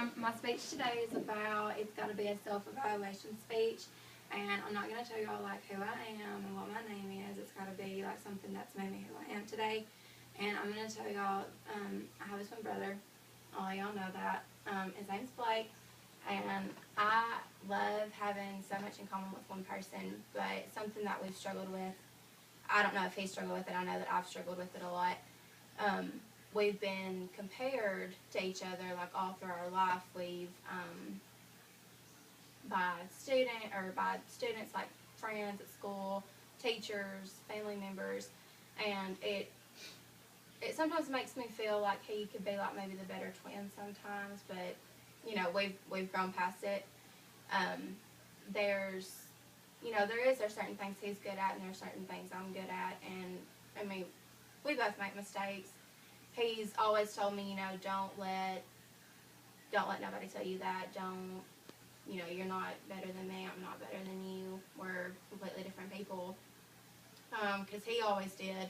My speech today is about, it's got to be a self-evaluation speech, and I'm not going to tell y'all like who I am and what my name is. It's got to be like something that's made me who I am today. And I'm going to tell y'all, I have a twin brother. All y'all know that. His name's Blake, and I love having so much in common with one person, but something that we've struggled with, I don't know if he struggled with it, I know that I've struggled with it a lot. We've been compared to each other like all through our life. We've by students like friends at school, teachers, family members, and it sometimes makes me feel like he could be like maybe the better twin sometimes, but you know, we've grown past it. There's certain things he's good at, and there's certain things I'm good at, and I mean, we both make mistakes. He's always told me, you know, don't let nobody tell you that. Don't, you know, you're not better than me. I'm not better than you. We're completely different people. Because he always did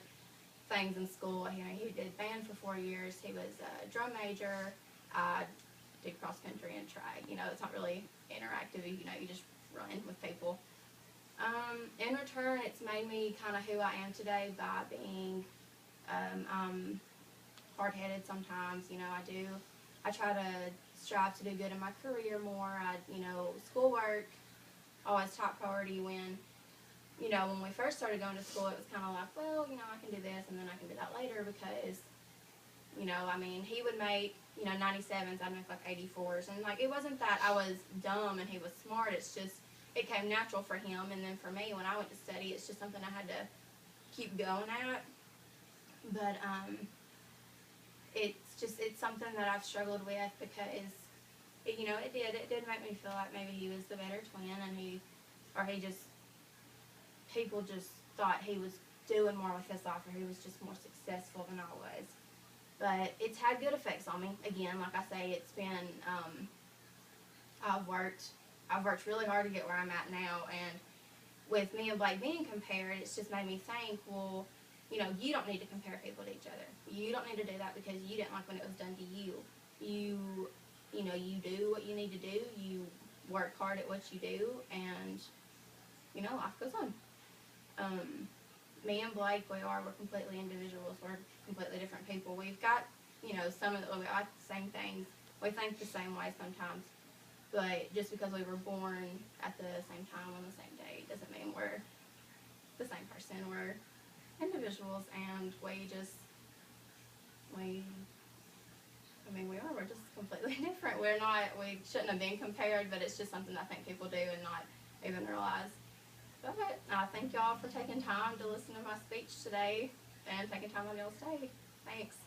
things in school. You know, he did band for 4 years. He was a drum major. I did cross country and track. You know, it's not really interactive. You know, you just run with people. In return, it's made me kind of who I am today by being hard-headed sometimes. You know, I try to strive to do good in my career more. You know, schoolwork, always top priority when we first started going to school, it was kind of like, well, you know, I can do this and then I can do that later because, you know, I mean, he would make, 97s, I'd make like 84s. And like, it wasn't that I was dumb and he was smart. It's just, it came natural for him. And then for me, when I went to study, it's just something I had to keep going at. But, it's something that I've struggled with because, it did make me feel like maybe he was the better twin and people just thought he was doing more with his life or he was just more successful than I was. But it's had good effects on me. Again, like I say, it's been, I've worked really hard to get where I'm at now, and with me and Blake being compared, it's just made me think, well, you know, you don't need to compare people to each other. You don't need to do that because you didn't like when it was done to you. You do what you need to do. You work hard at what you do, and, you know, life goes on. Me and Blake, we're completely individuals. We're completely different people. We've got, we like the same things. We think the same way sometimes. But just because we were born at the same time on the same day doesn't mean we're the same person. We're individuals, and we're just completely different. We shouldn't have been compared, but it's just something I think people do and not even realize. But I thank y'all for taking time to listen to my speech today and taking time on y'all's day. Thanks.